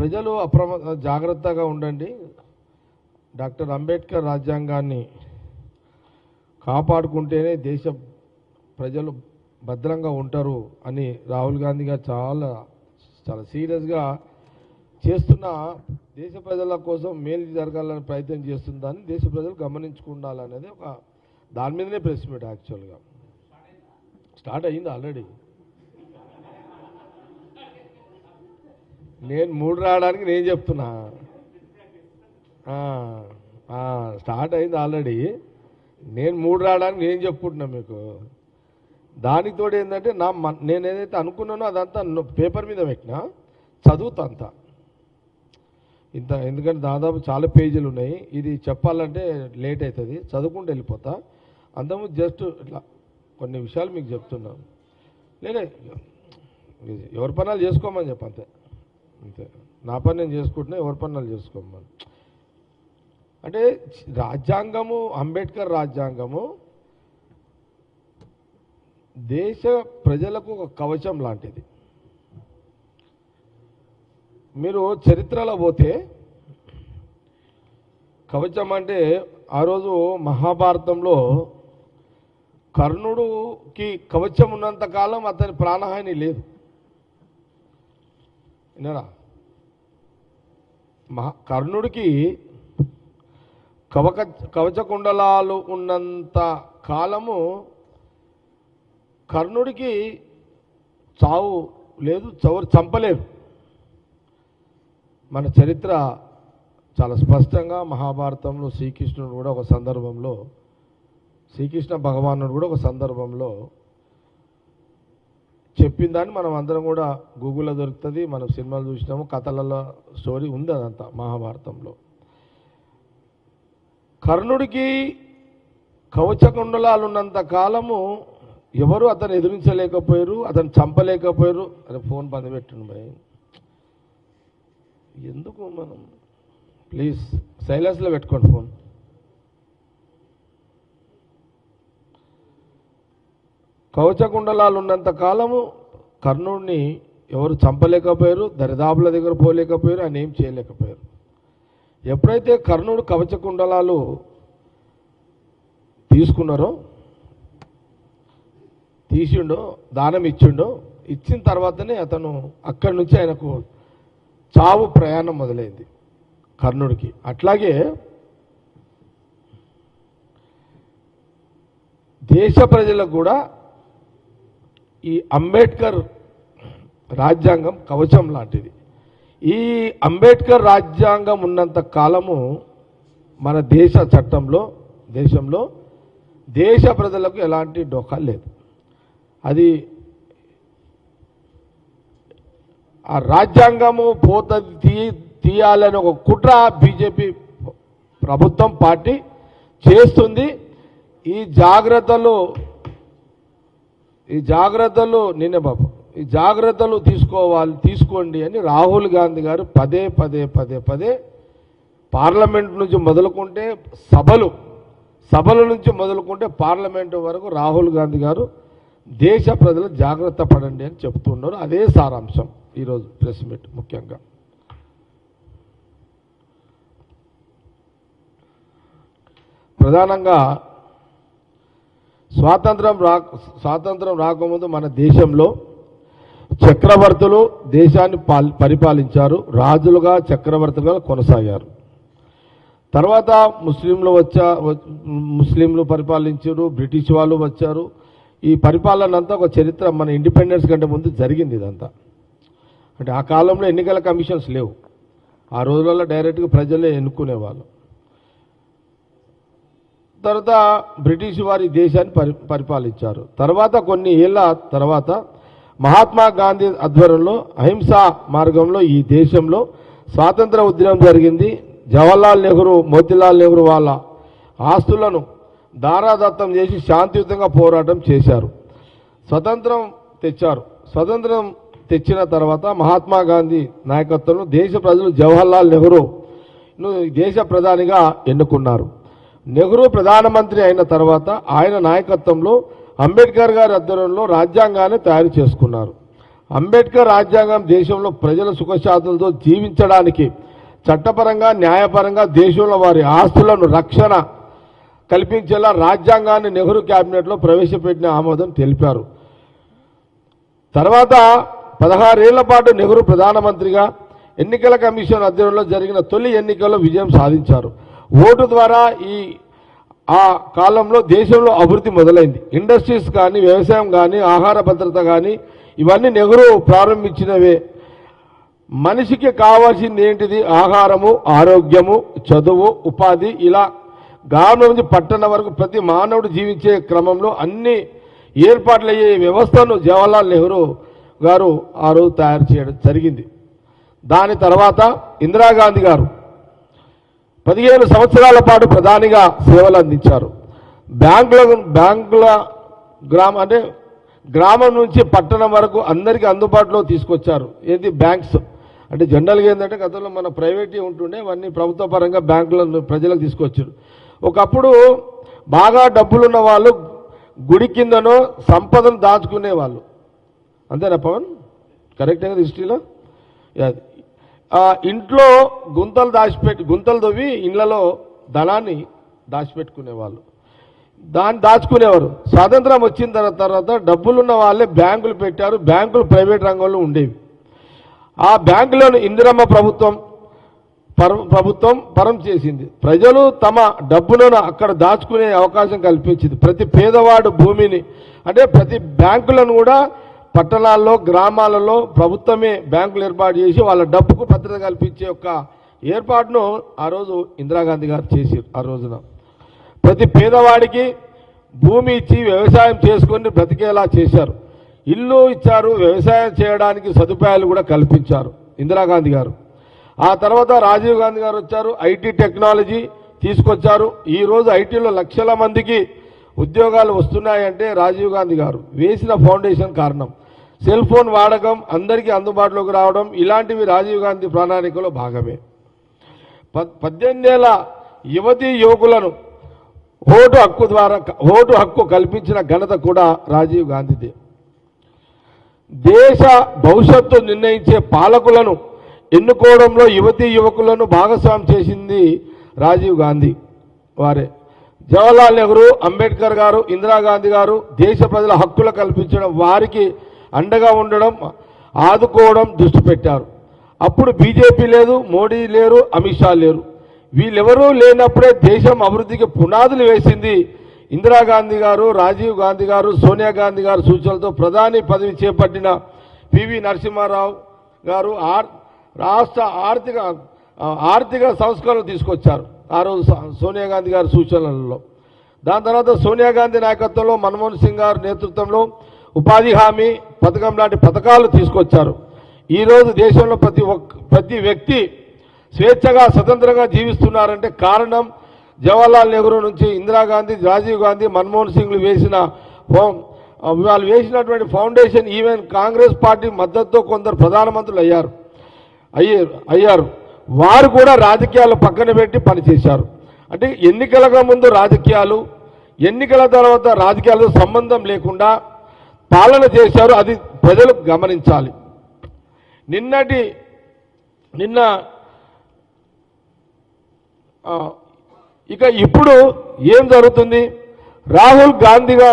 ప్రజలు జాగ్రత్తగా ఉండండి. డాక్టర్ అంబేద్కర్ రాజ్యాంగాన్ని కాపాడుకుంటేనే దేశ ప్రజలు భద్రంగా ఉంటారు అని రాహుల్ గాంధీ గారు చాలా సీరియస్గా చేస్తున్న దేశ ప్రజల కోసం మేలు జరగాలని ప్రయత్నం చేస్తుందని దేశ ప్రజలు గమనించుకుండాలనేది ఒక దాని మీదనే ప్రెస్ మీట్ యాక్చువల్గా స్టార్ట్ అయ్యింది ఆల్రెడీ. నేను 3 రావడానికి నేను చెప్తున్నా, స్టార్ట్ అయింది ఆల్రెడీ. నేను 3 రావడానికి నేను చెప్పుకుంటున్నా మీకు. దానికి తోడు ఏంటంటే నేను ఏదైతే అనుకున్నానో అదంతా పేపర్ మీద పెట్టినా చదువుతా అంతా ఇంత, ఎందుకంటే దాదాపు చాలా పేజీలు ఉన్నాయి. ఇది చెప్పాలంటే లేట్ అవుతుంది, చదువుకుంటూ వెళ్ళిపోతా. అంతకుముందు జస్ట్ ఇట్లా కొన్ని విషయాలు మీకు చెప్తున్నాను. లేదే ఎవరి పనులు చేసుకోమని చెప్ప అంతే అంతే. నా పని నేను చేసుకుంటున్నా, ఎవరి పనులు చేసుకోమని. అంటే రాజ్యాంగము, అంబేద్కర్ రాజ్యాంగము దేశ ప్రజలకు ఒక కవచం లాంటిది. మీరు చరిత్రలో పోతే కవచం అంటే ఆ రోజు మహాభారతంలో కర్ణుడికి కవచం ఉన్నంత కాలం అతని ప్రాణహాని లేదు. విన్నారా? కర్ణుడికి కవచ కుండలాలు ఉన్నంత కాలము కర్ణుడికి చావు లేదు, చవరు చంపలేదు. మన చరిత్ర చాలా స్పష్టంగా మహాభారతంలో శ్రీకృష్ణుడు కూడా ఒక సందర్భంలో, శ్రీకృష్ణ భగవానుడు కూడా ఒక సందర్భంలో చెప్పిన దాన్ని మనం అందరం కూడా గూగుల్లో దొరుకుతుంది, మనం సినిమాలు చూసినాము, కథలలో స్టోరీ ఉంది అదంతా మహాభారతంలో. కర్ణుడికి కవచ కుండలాలు ఉన్నంత కాలము ఎవరు అతను ఎదిరించలేకపోయారు, అతను చంపలేకపోయారు. అరే ఫోన్ బంద్ పెట్టండి భయ్, ఎందుకు మనం ప్లీజ్ సైలెన్స్లో పెట్టుకోండి ఫోన్. కవచ కుండలాలు ఉన్నంత కాలము కర్ణుడిని ఎవరు చంపలేకపోయారు, దరిదాపుల దగ్గర పోలేకపోయారు, ఆయన ఏం చేయలేకపోయారు. ఎప్పుడైతే కర్ణుడు కవచ కుండలాలు తీసుకున్నారో, తీసిండో, దానం ఇచ్చిండో, ఇచ్చిన తర్వాతనే అతను అక్కడి నుంచి ఆయనకు చావు ప్రయాణం మొదలైంది కర్ణుడికి. అట్లాగే దేశ ప్రజలకు కూడా ఈ అంబేద్కర్ రాజ్యాంగం కవచం లాంటిది. ఈ అంబేద్కర్ రాజ్యాంగం ఉన్నంత కాలము మన దేశ చట్టంలో, దేశంలో దేశ ప్రజలకు ఎలాంటి డోకా లేదు. అది ఆ రాజ్యాంగము పోతది తీయాలని ఒక కుట్ర బీజేపీ ప్రభుత్వం పార్టీ చేస్తుంది. ఈ జాగ్రత్తలు నిన్నే బాబు, ఈ జాగ్రత్తలు తీసుకోండి అని రాహుల్ గాంధీ గారు పదే పార్లమెంట్ నుంచి మొదలుకుంటే సభల నుంచి మొదలుకుంటే పార్లమెంటు వరకు రాహుల్ గాంధీ గారు దేశ ప్రజలు జాగ్రత్త పడండి అని చెప్తున్నారు. అదే సారాంశం ఈరోజు ప్రెస్ మీట్. ముఖ్యంగా ప్రధానంగా స్వాతంత్రం రాకముందు మన దేశంలో చక్రవర్తులు దేశాన్ని పరిపాలించారు, రాజులుగా చక్రవర్తులుగా కొనసాగారు. తర్వాత ముస్లింలు పరిపాలించారు, బ్రిటిష్ వాళ్ళు వచ్చారు. ఈ పరిపాలన అంతా ఒక చరిత్ర మన ఇండిపెండెన్స్ కంటే ముందు జరిగింది ఇదంతా. అంటే ఆ కాలంలో ఎన్నికల కమిషన్స్ లేవు, ఆ రోజులలో డైరెక్ట్గా ప్రజలే ఎన్నుకునేవాళ్ళు. తర్వాత బ్రిటిష్ వారి దేశాన్ని పరిపాలించారు. తర్వాత కొన్ని ఏళ్ళ తర్వాత మహాత్మా గాంధీ ఆధ్వర్యంలో అహింసా మార్గంలో ఈ దేశంలో స్వాతంత్ర ఉద్యమం జరిగింది. జవహర్లాల్ నెహ్రూ, మోతీలాల్ నెహ్రూ వాళ్ళ ఆస్తులను దారాదత్తం చేసి శాంతియుతంగా పోరాటం చేశారు, స్వతంత్రం తెచ్చారు. స్వతంత్రం తెచ్చిన తర్వాత మహాత్మా గాంధీ నాయకత్వంలో దేశ ప్రజలు జవహర్లాల్ నెహ్రూను దేశ ప్రధానిగా ఎన్నుకున్నారు. నెహ్రూ ప్రధానమంత్రి అయిన తర్వాత ఆయన నాయకత్వంలో అంబేద్కర్ గారి ఆధ్వర్యంలో రాజ్యాంగాన్ని తయారు చేసుకున్నారు. అంబేద్కర్ రాజ్యాంగం దేశంలో ప్రజల సుఖశాంతులతో జీవించడానికి చట్టపరంగా న్యాయపరంగా దేశంలో వారి ఆస్తులను రక్షణ కల్పించేలా రాజ్యాంగాన్ని నెహ్రూ క్యాబినెట్లో ప్రవేశపెట్టిన ఆమోదం తెలిపారు. తర్వాత 16 ఏళ్ల పాటు నెహ్రూ ప్రధానమంత్రిగా ఎన్నికల కమిషన్ ఆధ్వర్యంలో జరిగిన తొలి ఎన్నికల్లో విజయం సాధించారు. ఓటు ద్వారా ఆ కాలంలో దేశంలో అభివృద్ధి మొదలైంది. ఇండస్ట్రీస్ కానీ, వ్యవసాయం కానీ, ఆహార భద్రత కానీ ఇవన్నీ నెహ్రూ ప్రారంభించినవే. మనిషికి కావాల్సింది ఏంటిది? ఆహారము, ఆరోగ్యము, చదువు, ఉపాధి. ఇలా గ్రామం నుంచి పట్టణం వరకు ప్రతి మానవుడు జీవించే క్రమంలో అన్ని ఏర్పాట్లయ్యే వ్యవస్థను జవహర్లాల్ నెహ్రూ గారు ఆ రోజు తయారు చేయడం జరిగింది. దాని తర్వాత ఇందిరాగాంధీ గారు 15 సంవత్సరాల పాటు ప్రధానిగా సేవలు అందించారు. బ్యాంకుల గ్రామం నుంచి పట్టణం వరకు అందరికీ అందుబాటులో తీసుకొచ్చారు. ఏది? బ్యాంక్స్. అంటే జనరల్గా ఏంటంటే గతంలో మన ప్రైవేట్ ఉంటుండే, అవన్నీ ప్రభుత్వ పరంగా బ్యాంకులను ప్రజలకు తీసుకొచ్చారు. ఒకప్పుడు బాగా డబ్బులున్న వాళ్ళు గుడి కిందనో సంపదను దాచుకునేవాళ్ళు. అంతేనా పవన్? కరెక్టే కదా హిస్టరీలో? ఇంట్లో గుంతలు తవ్వి ఇళ్లలో ధనాన్ని దాచిపెట్టుకునేవాళ్ళు, దాన్ని దాచుకునేవారు. స్వాతంత్రం వచ్చిన తర్వాత డబ్బులున్న వాళ్ళే బ్యాంకులు పెట్టారు. బ్యాంకులు ప్రైవేట్ రంగంలో ఉండేవి. ఆ బ్యాంకులను ఇందిరమ్మ ప్రభుత్వం పరం చేసింది. ప్రజలు తమ డబ్బులను అక్కడ దాచుకునే అవకాశం కల్పించింది. ప్రతి పేదవాడు భూమిని, అంటే ప్రతి బ్యాంకులను కూడా పట్టణాల్లో, గ్రామాలలో ప్రభుత్వమే బ్యాంకులు ఏర్పాటు చేసి వాళ్ళ డబ్బుకు భద్రత కల్పించే ఒక ఏర్పాటును ఆ రోజు ఇందిరాగాంధీ గారు చేశారు. ఆ రోజున ప్రతి పేదవాడికి భూమి ఇచ్చి వ్యవసాయం చేసుకొని బ్రతికేలా చేశారు. ఇల్లు ఇచ్చారు, వ్యవసాయం చేయడానికి సదుపాయాలు కూడా కల్పించారు ఇందిరాగాంధీ గారు. ఆ తర్వాత రాజీవ్ గాంధీ గారు వచ్చారు, ఐటీ టెక్నాలజీ తీసుకొచ్చారు. ఈరోజు ఐటీలో లక్షల మందికి ఉద్యోగాలు వస్తున్నాయంటే రాజీవ్ గాంధీ గారు వేసిన ఫౌండేషన్ కారణం. సెల్ ఫోన్ వాడకం అందరికీ అందుబాటులోకి రావడం, ఇలాంటివి రాజీవ్ గాంధీ ప్రణాళికలో భాగమే. 18 ఏళ్ల యువతీ యువకులను ఓటు హక్కు కల్పించిన ఘనత కూడా రాజీవ్ గాంధీదే. దేశ భవిష్యత్తు నిర్ణయించే పాలకులను ఎన్నుకోవడంలో యువతీ యువకులను భాగస్వామ్యం చేసింది రాజీవ్ గాంధీ వారే. జవహర్లాల్ నెహ్రూ, అంబేద్కర్ గారు, ఇందిరాగాంధీ గారు దేశ ప్రజల హక్కులు కల్పించడం, వారికి అండగా ఉండడం, ఆదుకోవడం దృష్టి పెట్టారు. అప్పుడు బీజేపీ లేదు, మోడీ లేరు, అమిత్ షా లేరు. వీళ్ళెవరూ లేనప్పుడే దేశం అభివృద్ధికి పునాదులు వేసింది ఇందిరాగాంధీ గారు, రాజీవ్ గాంధీ గారు, సోనియా గాంధీ గారు సూచనలతో ప్రధాని పదవి చేపట్టిన పివి నరసింహారావు గారు రాష్ట్ర ఆర్థిక సంస్కరణలు తీసుకొచ్చారు ఆ రోజు సోనియా గాంధీ గారి సూచనలలో. దాని తర్వాత సోనియా గాంధీ నాయకత్వంలో మన్మోహన్ సింగ్ గారి నేతృత్వంలో ఉపాధి హామీ పథకం లాంటి పథకాలు తీసుకొచ్చారు. ఈరోజు దేశంలో ప్రతి వ్యక్తి స్వేచ్ఛగా స్వతంత్రంగా జీవిస్తున్నారంటే కారణం జవహర్లాల్ నెహ్రూ నుంచి ఇందిరాగాంధీ, రాజీవ్ గాంధీ, మన్మోహన్ సింగ్లు వాళ్ళు వేసినటువంటి ఫౌండేషన్. ఈవెన్ కాంగ్రెస్ పార్టీ మద్దతుతో కొందరు ప్రధానమంత్రులు అయ్యారు. వారు కూడా రాజకీయాలు పక్కన పెట్టి పనిచేశారు. అంటే ఎన్నికలకు ముందు రాజకీయాలు, ఎన్నికల తర్వాత రాజకీయాలతో సంబంధం లేకుండా పాలన చేశారు. అది ప్రజలు గమనించాలి. ఇప్పుడు ఏం జరుగుతుంది? రాహుల్ గాంధీగా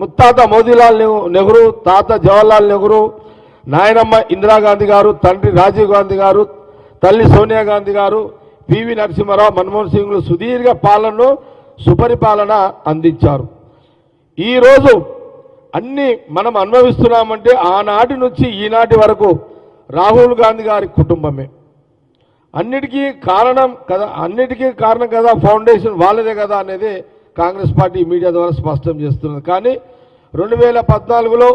ముత్తాత మోతీలాల్ నెహ్రూ, తాత జవహర్లాల్ నెహ్రూ, నాయనమ్మ ఇందిరాగాంధీ గారు, తండ్రి రాజీవ్ గాంధీ గారు, తల్లి సోనియా గాంధీ గారు, పివి నరసింహారావు, మన్మోహన్ సింగ్లు సుదీర్ఘ పాలనలో సుపరిపాలన అందించారు. ఈరోజు అన్ని మనం అనుభవిస్తున్నామంటే ఆనాటి నుంచి ఈనాటి వరకు రాహుల్ గాంధీ గారి కుటుంబమే. అన్నిటికీ కారణం కదా, ఫౌండేషన్ వాళ్ళదే కదా అనేది కాంగ్రెస్ పార్టీ మీడియా ద్వారా స్పష్టం చేస్తున్నది. కానీ 2014లో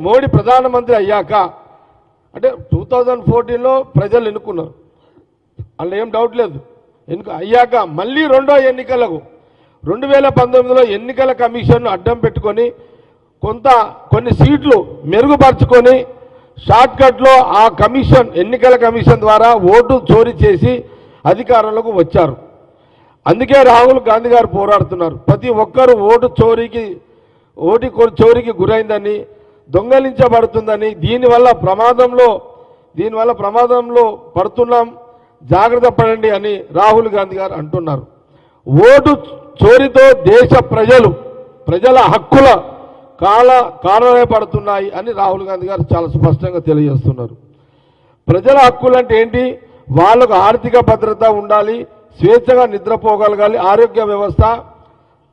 మోడీ ప్రధానమంత్రి అయ్యాక, అంటే 2014లో ప్రజలు ఎన్నుకున్నారు, అందులో ఏం డౌట్ లేదు. అయ్యాక మళ్ళీ రెండో ఎన్నికలకు 2019లో ఎన్నికల కమిషన్ను అడ్డం పెట్టుకొని కొన్ని సీట్లు మెరుగుపరుచుకొని షార్ట్కట్లో ఆ ఎన్నికల కమిషన్ ద్వారా ఓటు చోరీ చేసి అధికారంలోకి వచ్చారు. అందుకే రాహుల్ గాంధీ గారు పోరాడుతున్నారు. ప్రతి ఒక్కరూ ఓటు చోరీకి గురైందని, దొంగలించబడుతుందని దీనివల్ల ప్రమాదంలో పడుతున్నాం, జాగ్రత్త పడండి అని రాహుల్ గాంధీ గారు అంటున్నారు. ఓటు చోరీతో దేశ ప్రజల హక్కుల కారణమే పడుతున్నాయి అని రాహుల్ గాంధీ గారు చాలా స్పష్టంగా తెలియజేస్తున్నారు. ప్రజల హక్కులు అంటే ఏంటి? వాళ్ళకు ఆర్థిక భద్రత ఉండాలి, స్వేచ్ఛగా నిద్రపోగలగాలి, ఆరోగ్య వ్యవస్థ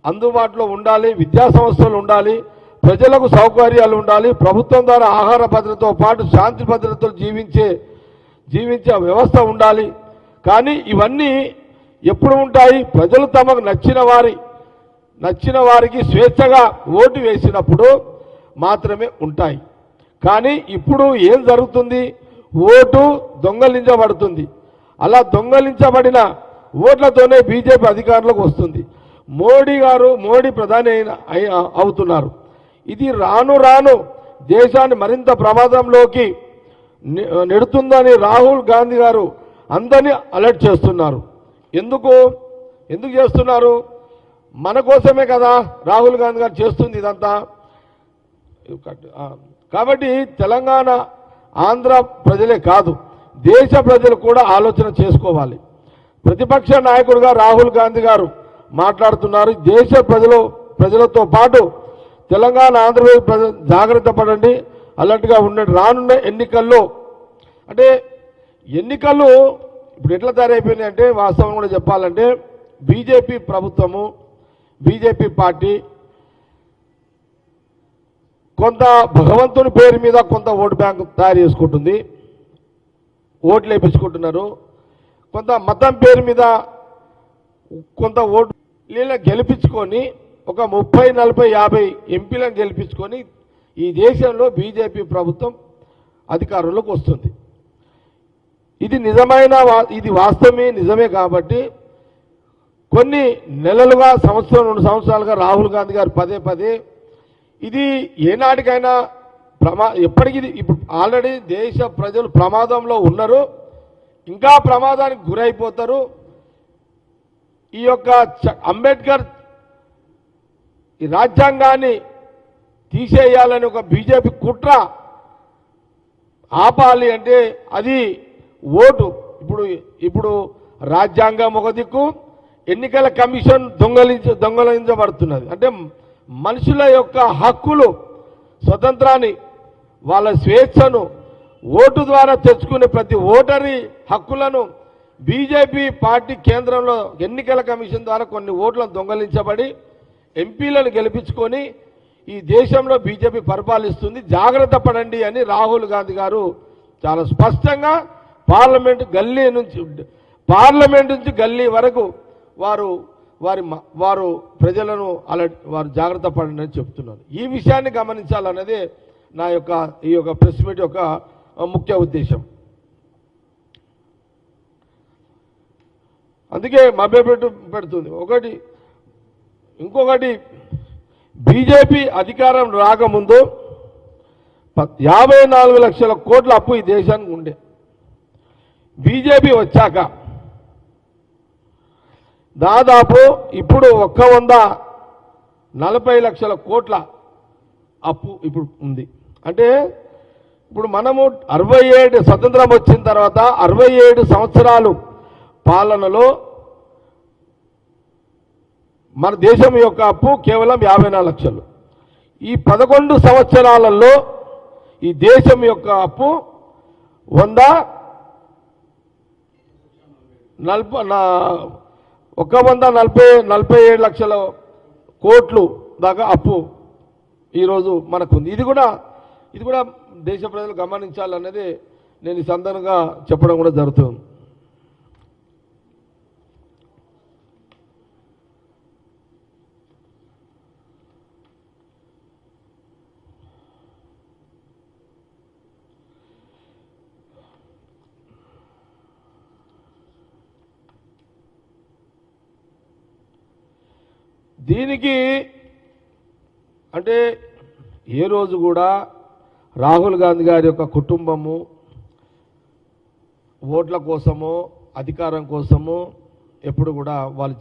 అందుబాటులో ఉండాలి, విద్యా సంస్థలు ఉండాలి, ప్రజలకు సౌకర్యాలు ఉండాలి, ప్రభుత్వం ద్వారా ఆహార భద్రతతో పాటు శాంతి భద్రతలు జీవించే వ్యవస్థ ఉండాలి. కానీ ఇవన్నీ ఎప్పుడు ఉంటాయి? ప్రజలు తమకు నచ్చిన వారికి స్వేచ్ఛగా ఓటు వేసినప్పుడు మాత్రమే ఉంటాయి. కానీ ఇప్పుడు ఏం జరుగుతుంది? ఓటు దొంగలించబడుతుంది. అలా దొంగలించబడిన ఓట్లతోనే బీజేపీ అధికారంలోకి వస్తుంది. మోడీ ప్రధాని అవుతున్నారు. ఇది రాను రాను దేశాన్ని మరింత ప్రమాదంలోకి నెడుతుందని రాహుల్ గాంధీ గారు అందరినీ అలర్ట్ చేస్తున్నారు. ఎందుకు చేస్తున్నారు? మన కోసమే కదా రాహుల్ గాంధీ గారు చేస్తుంది ఇదంతా. కాబట్టి తెలంగాణ ఆంధ్ర ప్రజలే కాదు, దేశ ప్రజలు కూడా ఆలోచన చేసుకోవాలి. ప్రతిపక్ష నాయకుడిగా రాహుల్ గాంధీ గారు మాట్లాడుతున్నారు. దేశ ప్రజలతో పాటు తెలంగాణ ఆంధ్రప్రదేశ్ ప్రజలు జాగ్రత్త పడండి, అలర్ట్గా ఉండండి. రానున్న ఎన్నికల్లో అంటే ఎన్నికలు ఇప్పుడు ఎట్లా తయారైపోయినాయి అంటే, వాస్తవం కూడా చెప్పాలంటే బీజేపీ ప్రభుత్వము, బీజేపీ పార్టీ కొంత భగవంతుని పేరు మీద కొంత ఓటు బ్యాంకు తయారు చేసుకుంటుంది, ఓట్లు వేయించుకుంటున్నారు. కొంత మతం పేరు మీద కొంత ఓటు గెలిపించుకొని ఒక 30, 40, 50 ఎంపీలను గెలిపించుకొని ఈ దేశంలో బీజేపీ ప్రభుత్వం అధికారంలోకి వస్తుంది. ఇది వాస్తవమే, నిజమే. కాబట్టి కొన్ని నెలలుగా, 2 సంవత్సరాలుగా రాహుల్ గాంధీ గారు పదే ఇది ఏనాటికైనా ఎప్పటికీ ఇప్పుడు ఆల్రెడీ దేశ ప్రజలు ప్రమాదంలో ఉన్నారు, ఇంకా ప్రమాదానికి గురైపోతారు. ఈ యొక్క అంబేద్కర్ ఈ రాజ్యాంగాన్ని తీసేయాలని ఒక బీజేపీ కుట్ర ఆపాలి అంటే అది ఓటు. ఇప్పుడు రాజ్యాంగం ఒక దిక్కు, ఎన్నికల కమిషన్ దొంగలించబడుతున్నది. అంటే మనుషుల యొక్క హక్కులు, స్వతంత్రాన్ని, వాళ్ళ స్వేచ్ఛను ఓటు ద్వారా తెచ్చుకునే ప్రతి ఓటరి హక్కులను బీజేపీ పార్టీ కేంద్రంలో ఎన్నికల కమిషన్ ద్వారా కొన్ని ఓట్లను దొంగలించబడి ఎంపీలను గెలిపించుకొని ఈ దేశంలో బీజేపీ పరిపాలిస్తుంది, జాగ్రత్త పడండి అని రాహుల్ గాంధీ గారు చాలా స్పష్టంగా పార్లమెంట్ నుంచి గల్లీ వరకు వారు ప్రజలను వారు జాగ్రత్త పడండి అని చెప్తున్నారు. ఈ విషయాన్ని గమనించాలన్నదే ఈ యొక్క ప్రెస్ మీట్ యొక్క ముఖ్య ఉద్దేశం. అందుకే పెడుతుంది. ఇంకొకటి బీజేపీ అధికారం రాకముందు 54 లక్షల కోట్ల అప్పు ఈ దేశానికి ఉండే. బీజేపీ వచ్చాక దాదాపు ఇప్పుడు 140 లక్షల కోట్ల అప్పు ఇప్పుడు ఉంది. అంటే ఇప్పుడు మనము 67 స్వతంత్రం వచ్చిన తర్వాత 67 సంవత్సరాలు పాలనలో మన దేశం యొక్క అప్పు కేవలం 54 లక్షలు. ఈ 11 సంవత్సరాలలో ఈ దేశం యొక్క అప్పు 147 లక్షల కోట్లు దాకా అప్పు ఈరోజు మనకు ఉంది. ఇది కూడా దేశ ప్రజలు గమనించాలన్నది నేను ఈ సందర్భంగా చెప్పడం కూడా జరుగుతుంది. దీనికి అంటే ఏ రోజు కూడా రాహుల్ గాంధీ గారి యొక్క కుటుంబము ఓట్ల కోసమో అధికారం కోసమో ఎప్పుడు కూడా వాళ్ళు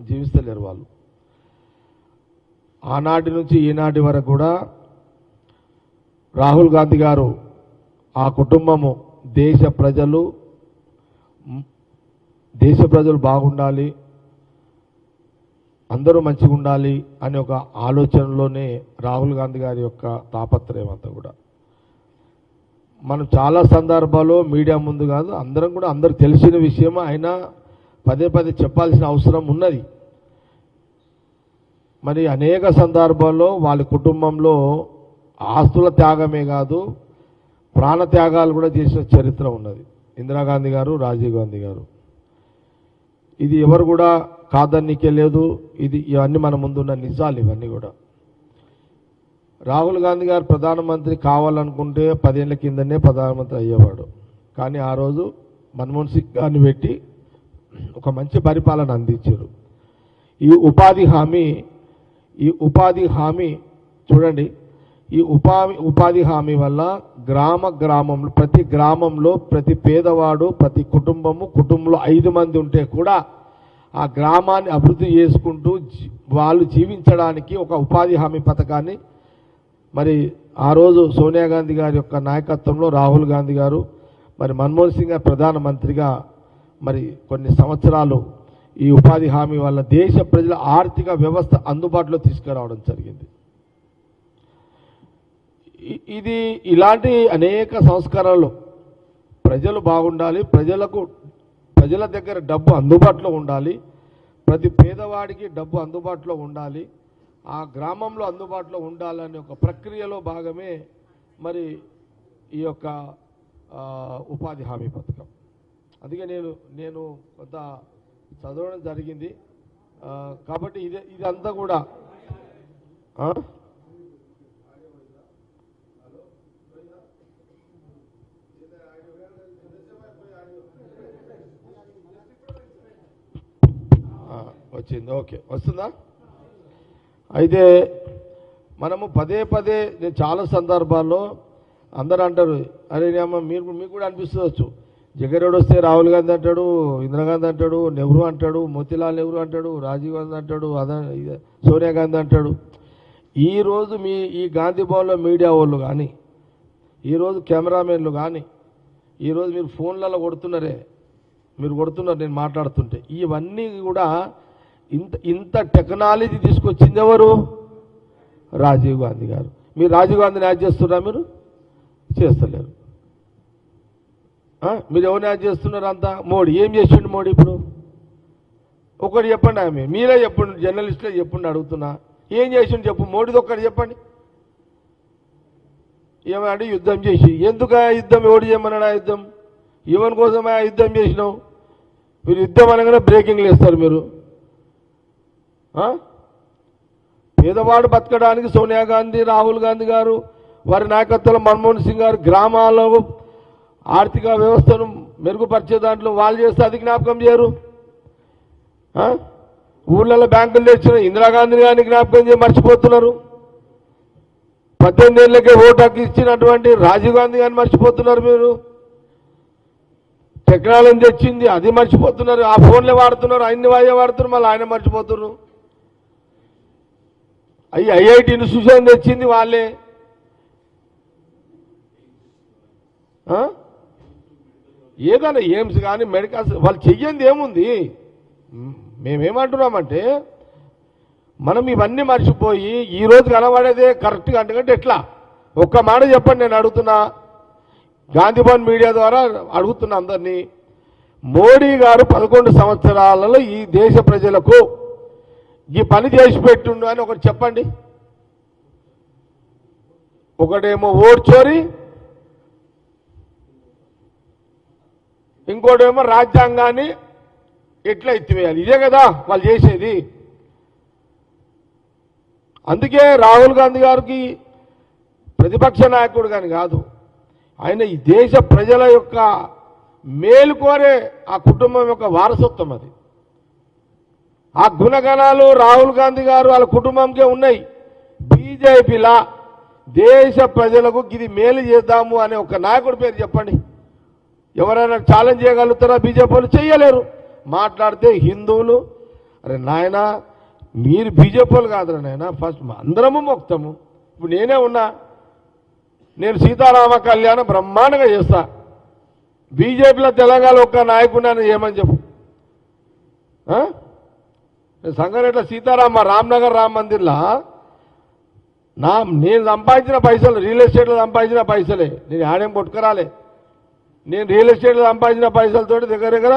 జీవిస్తలేరు. వాళ్ళు ఆనాటి నుంచి ఈనాటి వరకు కూడా రాహుల్ గాంధీ గారు ఆ కుటుంబము దేశ ప్రజలు బాగుండాలి, అందరూ మంచిగా ఉండాలి అనే ఒక ఆలోచనలోనే రాహుల్ గాంధీ గారి యొక్క తాపత్రయం అంతా కూడా. మనం చాలా సందర్భాల్లో మీడియా ముందు కాదు, అందరికి తెలిసిన విషయం, అయినా పదే పదే చెప్పాల్సిన అవసరం ఉన్నది. మరి అనేక సందర్భాల్లో వాళ్ళ కుటుంబంలో ఆస్తుల త్యాగమే కాదు, ప్రాణ త్యాగాలు కూడా చేసిన చరిత్ర ఉన్నది ఇందిరాగాంధీ గారు, రాజీవ్ గాంధీ గారు. ఇది ఎవరు కూడా కాదనికే లేదు. ఇవన్నీ మన ముందున్న నిజాలు. ఇవన్నీ కూడా రాహుల్ గాంధీ గారు ప్రధానమంత్రి కావాలనుకుంటే 10 ఏళ్ల కిందనే ప్రధానమంత్రి అయ్యేవాడు. కానీ ఆ రోజు మన్మోహన్ సింగ్ గారిని పెట్టి ఒక మంచి పరిపాలన అందించారు. ఈ ఉపాధి హామీ చూడండి, ఈ ఉపాధి హామీ వల్ల గ్రామంలో ప్రతి గ్రామంలో ప్రతి పేదవాడు, ప్రతి కుటుంబంలో 5 మంది ఉంటే కూడా ఆ గ్రామాన్ని అభివృద్ధి చేసుకుంటూ వాళ్ళు జీవించడానికి ఒక ఉపాధి హామీ పథకాన్ని మరి ఆ రోజు సోనియా గాంధీ గారి యొక్క నాయకత్వంలో రాహుల్ గాంధీ గారు, మరి మన్మోహన్ సింగ్ గారు ప్రధానమంత్రిగా మరి కొన్ని సంవత్సరాలు ఈ ఉపాధి హామీ వల్ల దేశ ప్రజల ఆర్థిక వ్యవస్థ అందుబాటులో తీసుకురావడం జరిగింది. ఇది ఇలాంటి అనేక సంస్కరణలు ప్రజలు బాగుండాలి, ప్రజల దగ్గర డబ్బు అందుబాటులో ఉండాలి, ప్రతి పేదవాడికి డబ్బు అందుబాటులో ఉండాలి, ఆ గ్రామంలో అందుబాటులో ఉండాలనే ఒక ప్రక్రియలో భాగమే మరి ఈ యొక్క ఉపాధి హామీ పథకం. అందుకే నేను కొంత చదవడం జరిగింది. కాబట్టి ఇదంతా కూడా వచ్చింది. ఓకే, వస్తుందా? అయితే మనము పదే నేను చాలా సందర్భాల్లో అందరూ అంటారు, అరే మీకు కూడా అనిపిస్తవచ్చు, జగన్ వస్తే రాహుల్ గాంధీ అంటాడు, ఇందిరాగాంధీ అంటాడు, నెహ్రూ అంటాడు, మోతీలాల్ నెహ్రూ అంటాడు, రాజీవ్ గాంధీ అంటాడు, సోనియా గాంధీ అంటాడు. ఈరోజు ఈ గాంధీ భవన్లో మీడియా వాళ్ళు కానీ, ఈరోజు కెమెరామెన్లు కానీ, ఈరోజు మీరు ఫోన్లలో మీరు కొడుతున్నారు నేను మాట్లాడుతుంటే. ఇవన్నీ కూడా ఇంత టెక్నాలజీ తీసుకొచ్చింది ఎవరు? రాజీవ్ గాంధీ గారు. మీరు రాజీవ్ గాంధీని యాడ్ చేస్తున్నారా? మీరు చేస్తలేరు. మీరు ఎవరిని యాడ్ చేస్తున్నారు? అంతా మోడీ. ఏం చేసిండు మోడీ? ఇప్పుడు ఒకటి చెప్పండి, మీరే చెప్పండి, జర్నలిస్టులే చెప్పండి, అడుగుతున్నా. ఏం చేసిండు చెప్పు, మోడీది ఒక్కటి చెప్పండి. ఏమంటే యుద్ధం చేసి, ఎందుకు యుద్ధం? ఎవడు చేయమన్నాడు ఆ యుద్ధం? ఎవరి కోసమే ఆ యుద్ధం చేసినావు? మీరు యుద్ధం అనగానే బ్రేకింగ్లు వేస్తారు మీరు. పేదవాడు బతకడానికి సోనియా గాంధీ, రాహుల్ గాంధీ గారు, వారి నాయకత్వంలో మన్మోహన్ సింగ్ గారు గ్రామాల్లో ఆర్థిక వ్యవస్థను మెరుగుపరిచే దాంట్లో వాళ్ళు చేస్తే అది జ్ఞాపకం చేయరు. ఊళ్ళలో బ్యాంకులు తెచ్చిన ఇందిరాగాంధీ గారిని జ్ఞాపకం చేసి మర్చిపోతున్నారు. 18 ఏళ్ళకే ఓటు హక్కు ఇచ్చినటువంటి రాజీవ్ గాంధీ గారిని మర్చిపోతున్నారు మీరు. టెక్నాలజీ తెచ్చింది అది మర్చిపోతున్నారు. ఆ ఫోన్లే వాడుతున్నారు, అన్ని వాడుతున్నారు, మళ్ళీ ఆయన మర్చిపోతున్నారు. ఐఐటి ఇన్స్టిట్యూషన్ తెచ్చింది వాళ్ళే. ఏదైనా ఎయిమ్స్ కానీ మెడికల్స్ వాళ్ళు చెయ్యంది ఏముంది? మేమేమంటున్నామంటే మనం ఇవన్నీ మర్చిపోయి ఈరోజు కనబడేదే కరెక్ట్గా అంటే ఎట్లా? ఒక్క మాట చెప్పండి, నేను అడుగుతున్నా, గాంధీ భవన్ మీడియా ద్వారా అడుగుతున్నా అందరినీ. మోడీ గారు 11 సంవత్సరాలలో ఈ దేశ ప్రజలకు ఈ పని చేసి పెట్టిండు అని ఒకటి చెప్పండి. ఒకటేమో ఓటు చోరీ, ఇంకోటేమో రాజ్యాంగాన్ని ఎట్లా ఎత్తివేయాలి. ఇదే కదా వాళ్ళు చేసేది. అందుకే రాహుల్ గాంధీ గారికి ప్రతిపక్ష నాయకుడు కానీ కాదు, ఆయన ఈ దేశ ప్రజల యొక్క మేలు కోరే ఆ కుటుంబం యొక్క వారసత్వం అది. ఆ గుణగణాలు రాహుల్ గాంధీ గారు వాళ్ళ కుటుంబంకే ఉన్నాయి. బీజేపీలా దేశ ప్రజలకు ఇది మేలు చేద్దాము అనే ఒక నాయకుడి పేరు చెప్పండి. ఎవరైనా ఛాలెంజ్ చేయగలుగుతారా? బీజేపీ వాళ్ళు చేయలేరు. మాట్లాడితే హిందువులు, అరే నాయన మీరు బీజేపీ వాళ్ళు కాదురా నాయన, ఫస్ట్ అందరము మొక్తాము. ఇప్పుడు నేనే ఉన్నా, నేను సీతారామ కళ్యాణం బ్రహ్మాండంగా చేస్తా. బీజేపీలో తెలంగాణ ఒక్క నాయకుడిని ఏమని చెప్పు. సంగారెడ్డిలో సీతారామ రామ్నగర్ రామ్ మందిర్లా నేను సంపాదించిన పైసలు రియల్ ఎస్టేట్లో సంపాదించిన పైసలే, నేను ఆడేం కొట్టుకురాలే. నేను రియల్ ఎస్టేట్లో సంపాదించిన పైసలతోటి దగ్గర దగ్గర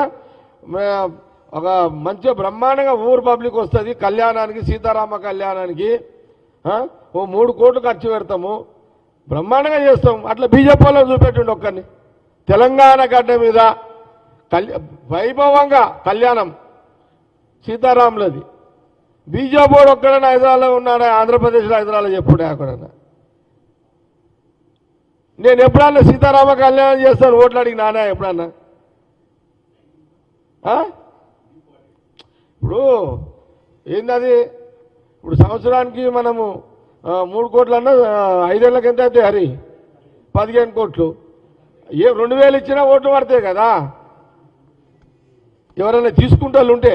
ఒక మంచి బ్రహ్మాండంగా ఊరు పబ్లిక్ వస్తుంది కళ్యాణానికి, సీతారామ కళ్యాణానికి. ఓ 3 కోట్లు ఖర్చు పెడతాము, బ్రహ్మాండంగా చేస్తాం. అట్లా బీజేపీ వాళ్ళని చూపెట్టుండి ఒక్కరిని. తెలంగాణ గడ్డ మీద వైభవంగా కళ్యాణం సీతారాములది. బీజేపీ వాడు ఒక్కడైనా హైదరాబాద్లో ఉన్నాడా, ఆంధ్రప్రదేశ్లో హైదరాబాద్లో చెప్పుడే అక్కడన్నా. నేను ఎప్పుడన్నా సీతారామ కళ్యాణం చేస్తాను ఓట్లు అడిగినానా ఎప్పుడన్నా? ఇప్పుడు ఏందది, ఇప్పుడు సంవత్సరానికి మనము 3 కోట్లు అన్నా 5 ఏళ్ళకి ఎంత అవుతాయి హరి? 15 కోట్లు. 2000 ఇచ్చినా ఓట్లు పడతాయి కదా. ఎవరైనా తీసుకుంటే వాళ్ళు ఉంటే,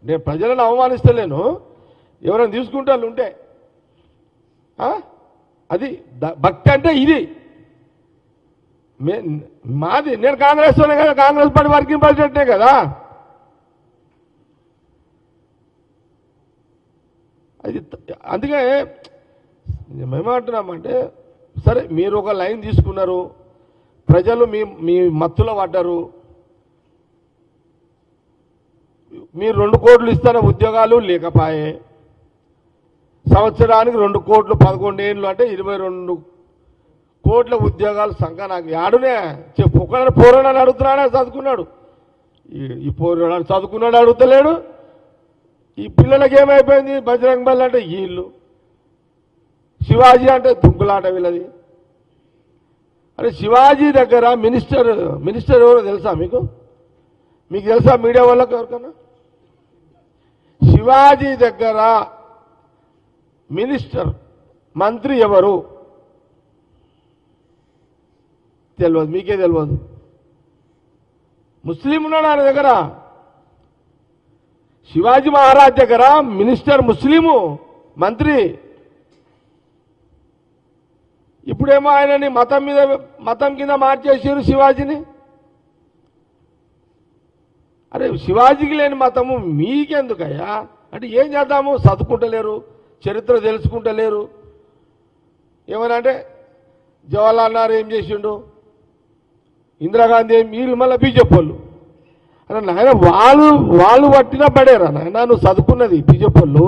నేను ప్రజలను అవమానిస్తలేను, ఎవరైనా తీసుకుంటే వాళ్ళు ఉంటే అది భక్తి అంటే ఇది. మాది నేను కాంగ్రెస్తోనే కదా, కాంగ్రెస్ పార్టీ వర్కింగ్ ప్రెసిడెంట్నే కదా. అది అందుకే మేమేమంటున్నామంటే, సరే మీరు ఒక లైన్ తీసుకున్నారు, ప్రజలు మీ మత్తులో పడ్డారు, మీరు 2 కోట్లు ఇస్తాన ఉద్యోగాలు లేకపాయే. సంవత్సరానికి 2 కోట్లు 11 ఏళ్ళు అంటే 22 కోట్ల ఉద్యోగాలు సంఖ్య. నాకు ఆడునే చెప్పు, ఒకళ్ళని పోరాడని అడుగుతున్నాడా? చదువుకున్నాడు ఈ పోరాడు, చదువుకున్నాడు అడుగుతలేడు. ఈ పిల్లలకి ఏమైపోయింది? బజరంగ్ బల్ అంటే వీళ్ళు, శివాజీ అంటే దుంకులాట వీళ్ళది. అరే శివాజీ దగ్గర మినిస్టర్ ఎవరో తెలుసా మీకు? మీకు తెలుసా మీడియా వాళ్ళకి ఎవరికన్నా? శివాజీ దగ్గర మంత్రి ఎవరు తెలియదు, మీకే తెలియదు. ముస్లిం ఉన్నాడు ఆయన దగ్గర. శివాజీ మహారాజ్ దగ్గర మినిస్టర్ ముస్లిము, మంత్రి. ఇప్పుడేమో ఆయనని మతం కింద మార్చేసారు శివాజీని. అరే శివాజీకి లేని మతము మీకెందుకయ్యా? అంటే ఏం చేద్దాము? చదువుకుంటలేరు, చరిత్ర తెలుసుకుంటలేరు. ఏమన్నా అంటే జవహర్లాల్ నెహ్రూ ఏం చేసిండు, ఇందిరాగాంధీ ఏం, వీళ్ళు మళ్ళీ బీజేపీ వాళ్ళు. అరే నాయన వాళ్ళు పట్టినా పడేరా నాయన, నువ్వు చదువుకున్నది బీజేపీ వాళ్ళు.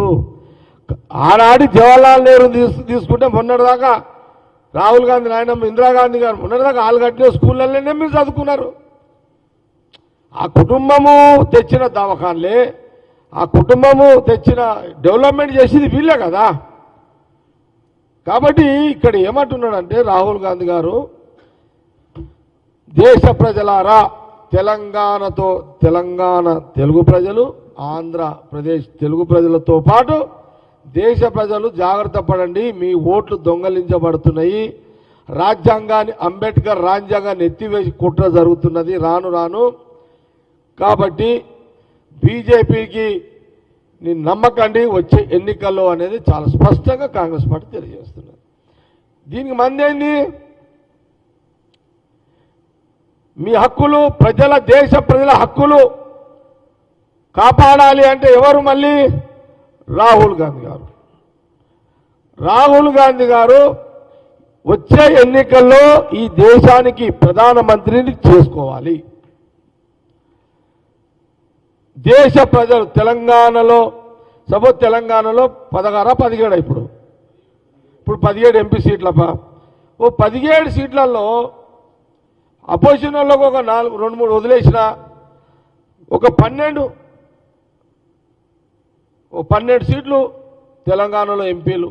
ఆనాడు జవహర్లాల్ నెహ్రూ తీసుకుంటే మొన్నటిదాకా రాహుల్ గాంధీ నాయనమ్మ ఇందిరాగాంధీ గారు మొన్నటిదాకా వాళ్ళు కట్టిన స్కూళ్ళలోనే మీరు చదువుకున్నారు. ఆ కుటుంబము తెచ్చిన దవాఖాన్లే, ఆ కుటుంబము తెచ్చిన డెవలప్మెంట్ చేసేది వీళ్ళే కదా. కాబట్టి ఇక్కడ ఏమంటున్నాడంటే రాహుల్ గాంధీ గారు, దేశ ప్రజలారా, తెలంగాణ తెలుగు ప్రజలు, ఆంధ్రప్రదేశ్ తెలుగు ప్రజలతో పాటు దేశ ప్రజలు జాగ్రత్త పడండి. మీ ఓట్లు దొంగలించబడుతున్నాయి. రాజ్యాంగాన్ని, అంబేద్కర్ రాజ్యాంగాన్ని ఎత్తివేసి కుట్ర జరుగుతున్నది రాను. కాబట్టి బీజేపీకి నమ్మకండి వచ్చే ఎన్నికల్లో అనేది చాలా స్పష్టంగా కాంగ్రెస్ పార్టీ తెలియజేస్తున్నది. దీనికి మందేంది? మీ హక్కులు, దేశ ప్రజల హక్కులు కాపాడాలి అంటే ఎవరు? మళ్ళీ రాహుల్ గాంధీ గారు వచ్చే ఎన్నికల్లో ఈ దేశానికి ప్రధానమంత్రిని చేసుకోవాలి. దేశ ప్రజలు తెలంగాణలో 16 ఇప్పుడు 17 ఎంపీ సీట్లపా. ఓ 17 సీట్లలో అపోజిషన్ వాళ్ళకు ఒక 2-3 వదిలేసిన ఒక 12 సీట్లు తెలంగాణలో ఎంపీలు.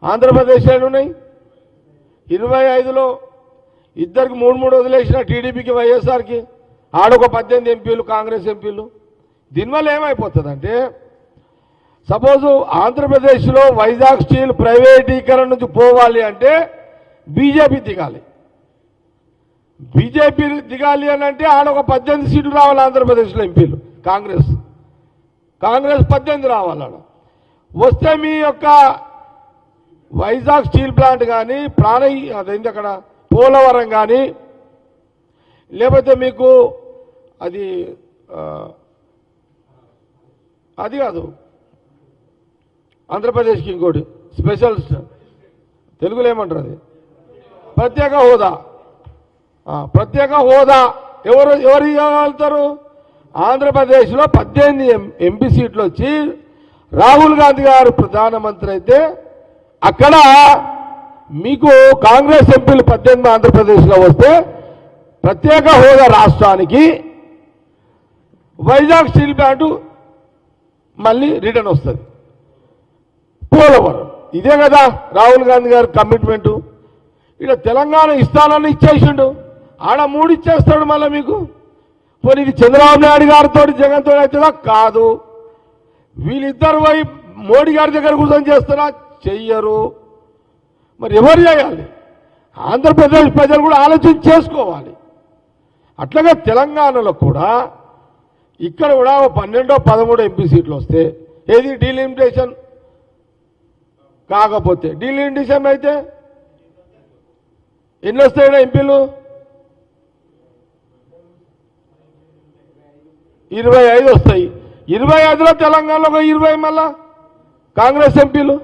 ఆంధ్రప్రదేశ్ ఉన్నాయి 25లో ఇద్దరికి 3 వదిలేసిన, టీడీపీకి వైఎస్ఆర్కి ఆడొక 18 ఎంపీలు, కాంగ్రెస్ ఎంపీలు. దీనివల్ల ఏమైపోతుందంటే, సపోజు ఆంధ్రప్రదేశ్లో వైజాగ్ స్టీల్ ప్రైవేటీకరణ నుంచి పోవాలి అంటే బీజేపీ దిగాలి. బీజేపీ దిగాలి అని అంటే ఆడొక 18 సీట్లు రావాలి ఆంధ్రప్రదేశ్లో ఎంపీలు, కాంగ్రెస్ 18 రావాలి. వస్తే మీ యొక్క వైజాగ్ స్టీల్ ప్లాంట్ కానీ అదేంటి అక్కడ పోలవరం కానీ లేకపోతే మీకు అది కాదు ఆంధ్రప్రదేశ్కి ఇంకోటి స్పెషల్ తెలుగులో ఏమంటారు అది ప్రత్యేక హోదా ఎవరు ఇవ్వగలుగుతారు? ఆంధ్రప్రదేశ్లో 18 ఎంపీ సీట్లు వచ్చి రాహుల్ గాంధీ గారు ప్రధానమంత్రి అయితే అక్కడ మీకు కాంగ్రెస్ ఎంపీలు 18 ఆంధ్రప్రదేశ్లో వస్తే ప్రత్యేక హోదా రాష్ట్రానికి వైజాగ్ స్టీల్ ప్లాంట్ మళ్ళీ రిటర్న్ వస్తుంది. పోలవరం ఇదే కదా రాహుల్ గాంధీ గారి కమిట్మెంటు. ఇక్కడ తెలంగాణ ఇస్తానని ఇచ్చేసిండు, ఆడ 3 ఇచ్చేస్తాడు మళ్ళీ మీకు. పోనీ ఇది చంద్రబాబు నాయుడు గారితో జగన్తో అవుతుందా? కాదు. వీళ్ళిద్దరు పోయి మోడీ గారి దగ్గర కూర్చొని చేస్తారా? చెయ్యరు. మరి ఎవరు చేయాలి? ఆంధ్రప్రదేశ్ ప్రజలు కూడా ఆలోచన చేసుకోవాలి. అట్లాగే తెలంగాణలో కూడా ఇక్కడ కూడా 12-13 ఎంపీ సీట్లు వస్తే ఏది డీలిమిటేషన్ కాకపోతే, డీలిమిటేషన్ అయితే ఎన్ని వస్తాయి ఎంపీలు? 25 వస్తాయి. 25లో తెలంగాణలో 20 మళ్ళా కాంగ్రెస్ ఎంపీలు,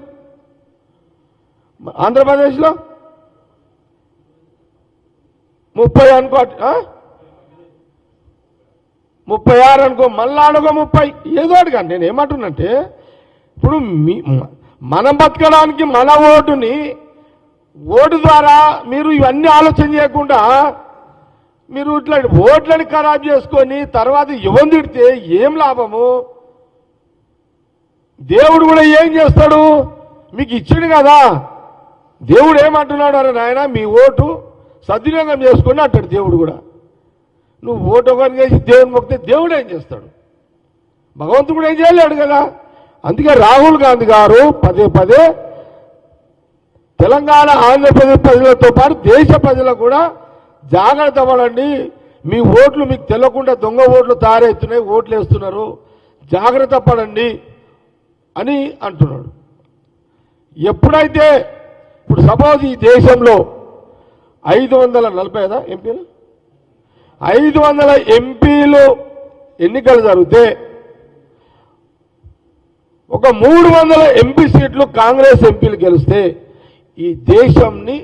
ఆంధ్రప్రదేశ్లో 30 అనుకో, 36 అనుకో, మళ్ళా అడుగు 30 ఏదో అడిగా. నేను ఏమంటున్నంటే ఇప్పుడు మనం బతకడానికి మన ఓటు ద్వారా మీరు ఇవన్నీ ఆలోచన చేయకుండా మీరు ఇట్లా ఓట్లని ఖరాబ్ చేసుకొని తర్వాత ఎవరిని తిడితే ఏం లాభము? దేవుడు కూడా ఏం చేస్తాడు? మీకు ఇచ్చాడు కదా, దేవుడు ఏమంటున్నాడు? అరే నాయన మీ ఓటు సద్వినియోగం చేసుకొని అంటాడు దేవుడు కూడా. నువ్వు ఓటు ఒకరికి వేసి దేవుని మొక్కితే దేవుడు ఏం చేస్తాడు? భగవంతుడు కూడా ఏం చేయలేడు కదా. అందుకే రాహుల్ గాంధీ గారు పదే తెలంగాణ ఆంధ్రప్రదేశ్ ప్రజలతో పాటు దేశ ప్రజలకు కూడా జాగ్రత్త పడండి, మీ ఓట్లు మీకు తెలియకుండా దొంగ ఓట్లు తయారవుతున్నాయి, ఓట్లు వేస్తున్నారు, జాగ్రత్త పడండి అని అంటున్నాడు. ఎప్పుడైతే ఇప్పుడు సపోజ్ ఈ దేశంలో 540 ఎంపీలు 500 ఎంపీలు ఎన్నికలు జరిగితే ఒక 300 ఎంపీ సీట్లు కాంగ్రెస్ ఎంపీలు గెలిస్తే ఈ దేశంని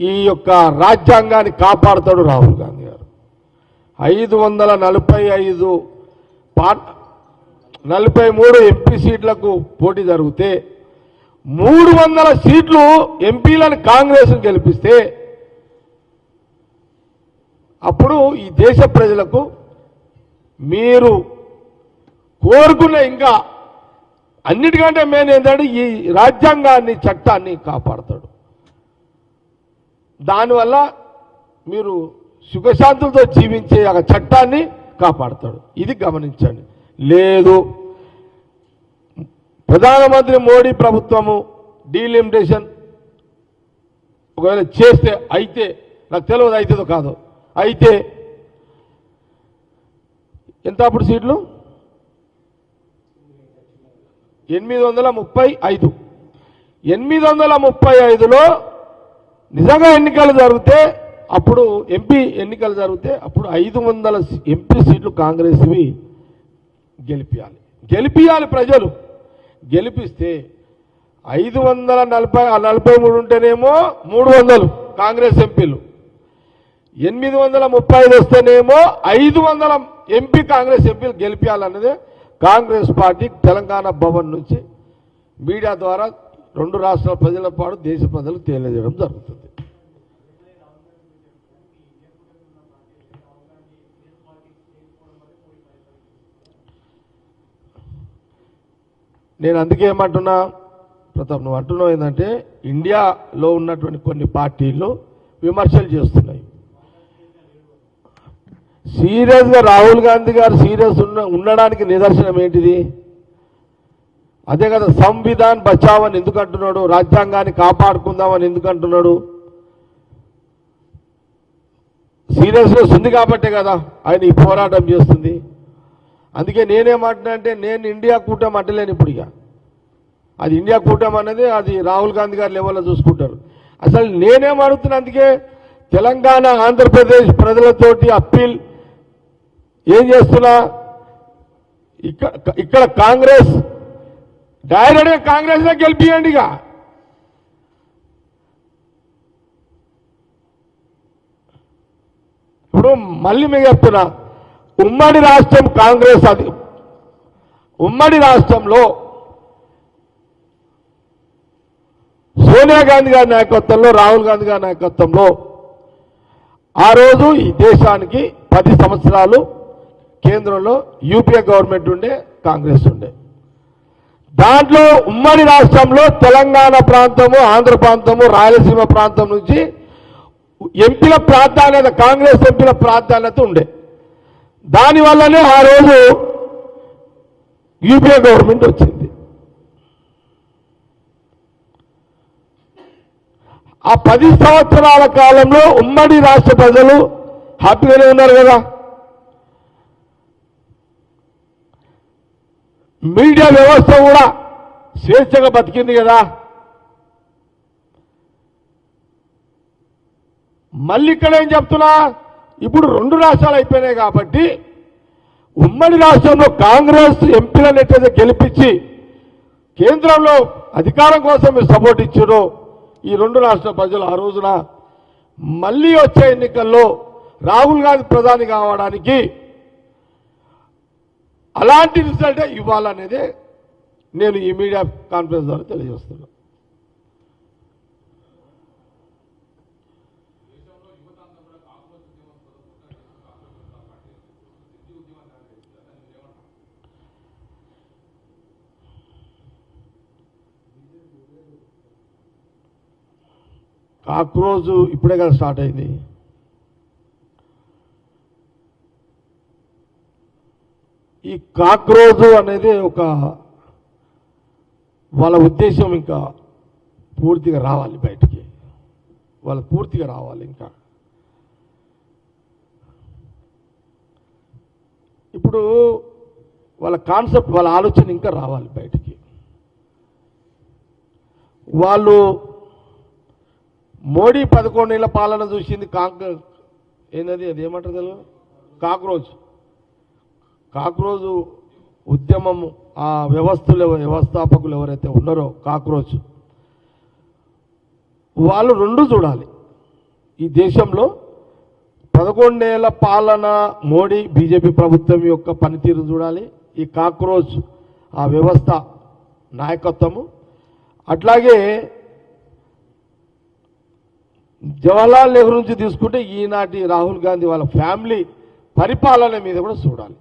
ఈ యొక్క రాజ్యాంగాన్ని కాపాడుతాడు రాహుల్ గాంధీ గారు. 543 ఎంపీ సీట్లకు పోటీ జరిగితే 300 సీట్లు ఎంపీలను కాంగ్రెస్ గెలిపిస్తే అప్పుడు ఈ దేశ ప్రజలకు మీరు కోరుకున్న ఇంకా అన్నిటికంటే మెయిన్ ఏంటంటే ఈ రాజ్యాంగాన్ని చట్టాన్ని కాపాడతాడు. దానివల్ల మీరు సుఖశాంతులతో జీవించే ఆ చట్టాన్ని కాపాడతాడు. ఇది గమనించండి. లేదు ప్రధానమంత్రి మోడీ ప్రభుత్వము డీలిమిటేషన్ ఒకవేళ చేస్తే అయితే, నాకు తెలియదు అవుతుందో కాదో, అయితే ఎంత అప్పుడు సీట్లు? 835. 835లో నిజంగా ఎన్నికలు జరిగితే అప్పుడు ఎంపీ ఎన్నికలు జరిగితే అప్పుడు 500 ఎంపీ సీట్లు కాంగ్రెస్వి గెలిపియాలి ప్రజలు. గెలిపిస్తే 543 ఉంటేనేమో 300 కాంగ్రెస్ ఎంపీలు, 835 వస్తేనేమో 500 ఎంపీ కాంగ్రెస్ ఎంపీలు గెలిపించాలన్నదే కాంగ్రెస్ పార్టీ తెలంగాణ భవన్ నుంచి మీడియా ద్వారా 2 రాష్ట్రాల ప్రజల పాటు దేశ ప్రజలకు తెలియజేయడం జరుగుతుంది. నేను అందుకే ఏమంటున్నా, ప్రతాప్ నువ్వు అంటున్నావు ఏంటంటే ఇండియాలో ఉన్నటువంటి కొన్ని పార్టీలు విమర్శలు చేస్తున్నాయి. సీరియస్గా రాహుల్ గాంధీ గారు సీరియస్ ఉండడానికి నిదర్శనం ఏంటిది? అదే కదా, సంవిధాన్ బచావ్ అని ఎందుకు అంటున్నాడు? రాజ్యాంగాన్ని కాపాడుకుందామని ఎందుకు అంటున్నాడు? సీరియస్నెస్ ఉంది కాబట్టే కదా ఆయన ఈ పోరాటం చేస్తుంది. అందుకే నేనేమంటున్నా అంటే నేను ఇండియా కూటమి అంటలేను ఇప్పుడు. ఇక అది ఇండియా కూటమి అనేది అది రాహుల్ గాంధీ గారి లెవెల్లో చూసుకుంటారు. అసలు నేనేం అడుగుతున్నా, అందుకే తెలంగాణ ఆంధ్రప్రదేశ్ ప్రజలతోటి అప్పీల్ ఏం చేస్తున్నా, ఇక్కడ కాంగ్రెస్ డైరెక్ట్గా కాంగ్రెస్లో గెలిపియండి. ఇక ఇప్పుడు మళ్ళీ మీకు చెప్తున్నా, ఉమ్మడి రాష్ట్రం కాంగ్రెస్, అది ఉమ్మడి రాష్ట్రంలో సోనియా గాంధీ గారి నాయకత్వంలో, రాహుల్ గాంధీ గారి నాయకత్వంలో ఆ రోజు ఈ దేశానికి 10 సంవత్సరాలు కేంద్రంలో యూపీఏ గవర్నమెంట్ ఉండే, కాంగ్రెస్ ఉండే. దాంట్లో ఉమ్మడి రాష్ట్రంలో తెలంగాణ ప్రాంతము, ఆంధ్ర ప్రాంతము, రాయలసీమ ప్రాంతం నుంచి ఎంపీల ప్రాధాన్యత, కాంగ్రెస్ ఎంపీల ప్రాధాన్యత ఉండే. దానివల్లనే ఆ రోజు యూపీఏ గవర్నమెంట్ వచ్చింది. ఆ 10 సంవత్సరాల కాలంలో ఉమ్మడి రాష్ట్ర ప్రజలు హ్యాపీగానే ఉన్నారు కదా. మీడియా వ్యవస్థ కూడా స్వేచ్ఛగా బతికింది కదా. మళ్ళీ ఇక్కడ ఏం చెప్తున్నా, ఇప్పుడు 2 రాష్ట్రాలు అయిపోయినాయి కాబట్టి ఉమ్మడి రాష్ట్రంలో కాంగ్రెస్ ఎంపీలను ఎట్లయితే గెలిపించి కేంద్రంలో అధికారం కోసం మీరు సపోర్ట్ ఇచ్చారో ఈ 2 రాష్ట్ర ప్రజలు ఆ రోజున మళ్ళీ వచ్చే ఎన్నికల్లో రాహుల్ గాంధీ ప్రధాని కావడానికి అలాంటి రిజల్టే ఇవ్వాలనేదే నేను ఈ మీడియా కాన్ఫరెన్స్ ద్వారా తెలియజేస్తున్నాను. కాక్రోజు ఇప్పుడే కదా స్టార్ట్ అయింది. ఈ కాక్రోజు అనేది ఒక వాళ్ళ ఉద్దేశం ఇంకా పూర్తిగా రావాలి బయటికి, వాళ్ళు పూర్తిగా రావాలి. ఇంకా ఇప్పుడు వాళ్ళ కాన్సెప్ట్, వాళ్ళ ఆలోచన ఇంకా రావాలి బయటికి. వాళ్ళు మోడీ 11 ఏళ్ల పాలన చూసింది, ఏంటది, అది ఏమంటారు తెలుగు, కాక్రోజు ఉద్యమము, ఆ వ్యవస్థాపకులు ఎవరైతే ఉన్నారో కాక్రోచ్, వాళ్ళు 2 చూడాలి. ఈ దేశంలో 11 ఏళ్ల పాలన మోడీ బీజేపీ ప్రభుత్వం యొక్క పనితీరు చూడాలి, ఈ కాక్రోచ్ ఆ వ్యవస్థ నాయకత్వము. అట్లాగే జవహర్లాల్ నెహ్రూ నుంచి తీసుకుంటే ఈనాటి రాహుల్ గాంధీ వాళ్ళ ఫ్యామిలీ పరిపాలన మీద కూడా చూడాలి.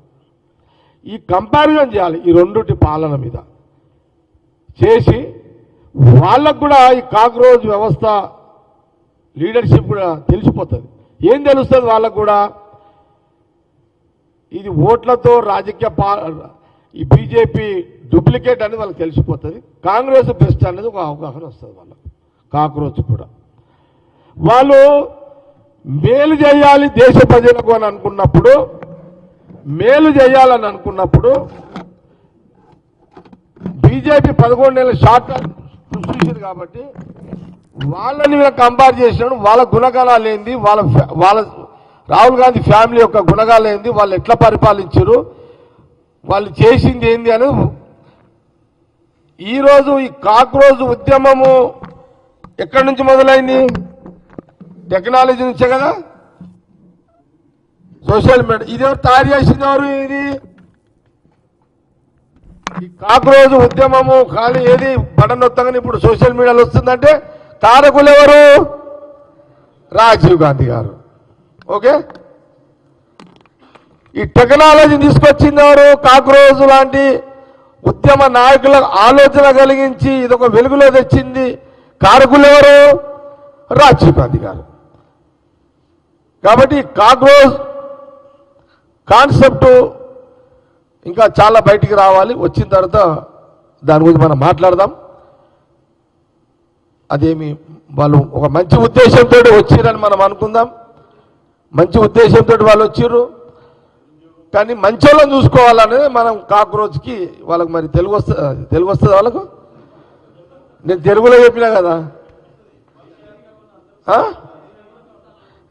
ఈ కంపారిజన్ చేయాలి ఈ 2 పాలన మీద చేసి, వాళ్ళకు కూడా ఈ కాక్రోచ్ వ్యవస్థ లీడర్షిప్ కూడా తెలిసిపోతుంది. ఏం తెలుస్తుంది వాళ్ళకు కూడా, ఇది ఓట్లతో రాజకీయ ఈ బీజేపీ డూప్లికేట్ అనేది వాళ్ళకి తెలిసిపోతుంది. కాంగ్రెస్ బెస్ట్ అనేది ఒక అవగాహన వస్తుంది వాళ్ళకు. కాక్రోచ్ కూడా వాళ్ళు మేలు చేయాలి దేశ ప్రజలకు అని అనుకున్నప్పుడు, మేలు చేయాలని అనుకున్నప్పుడు బీజేపీ 11 ఏళ్ళ షార్ట్ సృష్టించింది కాబట్టి వాళ్ళని మీద కంపేర్ చేసినప్పుడు వాళ్ళ గుణగణాలు ఏంది, వాళ్ళ రాహుల్ గాంధీ ఫ్యామిలీ యొక్క గుణగాలు ఏంది, వాళ్ళు ఎట్లా పరిపాలించారు, వాళ్ళు చేసింది ఏంది అని. ఈరోజు ఈ కాక్రోచ్ ఉద్యమము ఎక్కడి నుంచి మొదలైంది, టెక్నాలజీ నుంచే కదా, సోషల్ మీడియా. ఇది ఎవరు తయారు చేసింది, ఎవరు ఇది, ఈ కాక్రోచ్ ఉద్యమము ఖాళీ ఏది బటన్ నొత్తగానే ఇప్పుడు సోషల్ మీడియాలో వస్తుందంటే తారకులు ఎవరు, రాజీవ్ గాంధీ గారు. ఓకే, ఈ టెక్నాలజీ తీసుకొచ్చింది ఎవరు, కాక్రోచ్ లాంటి ఉద్యమ నాయకుల ఆలోచన కలిగించి ఇదొక వెలుగులో తెచ్చింది కారకులు ఎవరు, రాజీవ్ గాంధీ గారు. కాబట్టి కాక్రోచ్ కాన్సెప్ట్ ఇంకా చాలా బయటికి రావాలి. వచ్చిన తర్వాత దాని గురించి మనం మాట్లాడదాం. అదేమి వాళ్ళు ఒక మంచి ఉద్దేశంతో వచ్చిరని మనం అనుకుందాం. మంచి ఉద్దేశంతో వాళ్ళు వచ్చిర్రు, కానీ మంచోళ్ళని చూసుకోవాలనేది మనం కాక్రోచ్కి వాళ్ళకి మరి తెలుగు వస్తుంది వాళ్ళకు నేను తెలుగులో చెప్పినా కదా,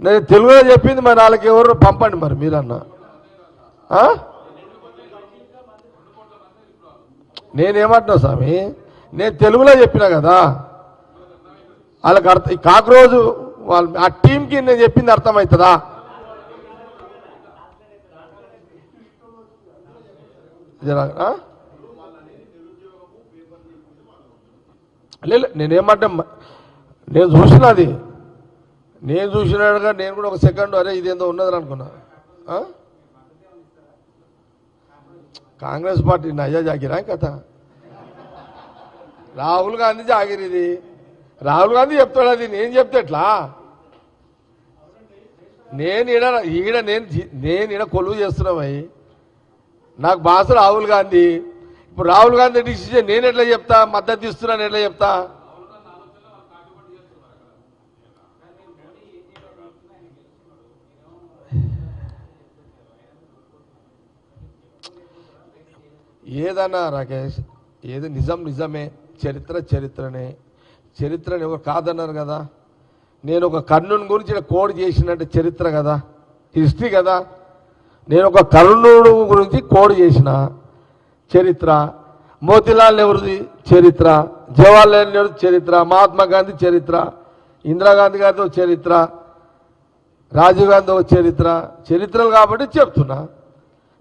నేను తెలుగులో చెప్పింది మరి వాళ్ళకి ఎవరు పంపండి మరి మీరన్నా. నేనేమంటున్నా స్వామి, నేను తెలుగులో చెప్పినా కదా వాళ్ళకి అర్థం. కాకరోజు వాళ్ళు ఆ టీంకి నేను చెప్పింది అర్థమవుతుందా? లేదు నేనేమంటా, నేను చూసినది, నేను చూసినాడుగా నేను కూడా ఒక సెకండ్ అరే ఇదేందో ఉన్నదని అనుకున్నా. కాంగ్రెస్ పార్టీ నజా జాగిరా కథ. రాహుల్ గాంధీ జాగిరి ఇది. రాహుల్ గాంధీ చెప్తాడు, అది నేను చెప్తే ఎట్లా? నేను ఈడ కొలువు చేస్తున్నామై నాకు భాష రాహుల్ గాంధీ. ఇప్పుడు రాహుల్ గాంధీ డిసిజన్ నేను ఎట్లా చెప్తా? మద్దతు ఇస్తున్నాను ఎట్లా చెప్తా? ఏదన్నా రాకేష్, ఏది నిజం నిజమే, చరిత్ర చరిత్రనే. చరిత్రని ఎవరు కాదన్నారు కదా. నేను ఒక కర్ణుని గురించి కోడ్ చేసినట్టు చరిత్ర కదా, హిస్టరీ కదా. నేను ఒక కర్ణుడు గురించి కోడ్ చేసిన చరిత్ర. మోతీలాల్ నెహ్రూది చరిత్ర, జవహర్లాల్ నెహ్రూ చరిత్ర, మహాత్మా గాంధీ చరిత్ర, ఇందిరాగాంధీ గారితో చరిత్ర, రాజీవ్ గాంధీ చరిత్ర. చరిత్రలు కాబట్టి చెప్తున్నా.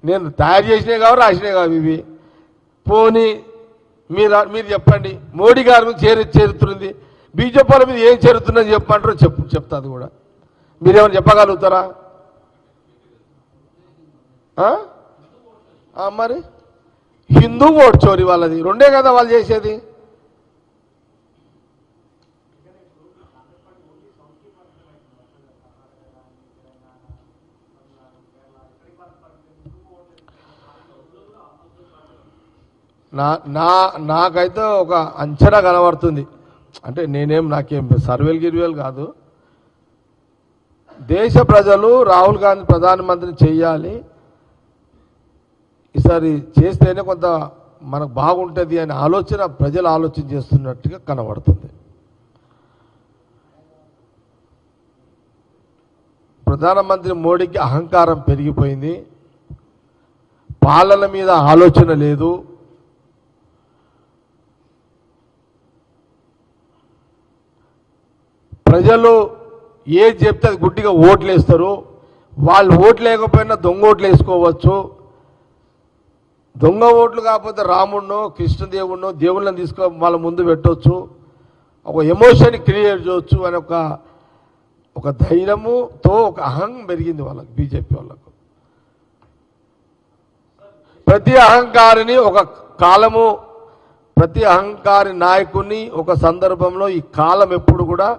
నేను తయారు చేసినవి కావు, రాసినవి కావు ఇవి. పోనీ మీరు చెప్పండి, మోడీ గారి గురించి చరిత్ర ఉంది, బీజేపీ వాళ్ళ మీద ఏం చరిత్ర ఉందని చెప్పమంటారో చెప్తా. అది కూడా మీరేమైనా చెప్పగలుగుతారా? మరి హిందూ ఓట్ చోరీ వాళ్ళది, రెండే కదా వాళ్ళు చేసేది. నాకైతే ఒక అంచనా కనబడుతుంది. అంటే నాకేం సర్వేలు గిర్వేలు కాదు. దేశ ప్రజలు రాహుల్ గాంధీ ప్రధానమంత్రిని చెయ్యాలి, ఈసారి చేస్తేనే కొంత మనకు బాగుంటుంది అనే ఆలోచన ప్రజలు ఆలోచన చేస్తున్నట్టుగా కనబడుతుంది. ప్రధానమంత్రి మోడీకి అహంకారం పెరిగిపోయింది, పాలన మీద ఆలోచన లేదు. ప్రజలు ఏది చెప్తే అది గుడ్డిగా ఓట్లు వేస్తారు. వాళ్ళు ఓట్లు లేకపోయినా దొంగ ఓట్లు వేసుకోవచ్చు. దొంగ ఓట్లు కాకపోతే రాముడినో కృష్ణదేవుడినో దేవుళ్ళని వాళ్ళ ముందు పెట్టవచ్చు, ఒక ఎమోషన్ క్రియేట్ చేయవచ్చు అని ఒక ధైర్యముతో ఒక అహం పెరిగింది వాళ్ళకి, బీజేపీ వాళ్ళకు. ప్రతి అహంకారిని ఒక కాలము, ప్రతి అహంకారి నాయకుడిని ఒక సందర్భంలో ఈ కాలం ఎప్పుడు కూడా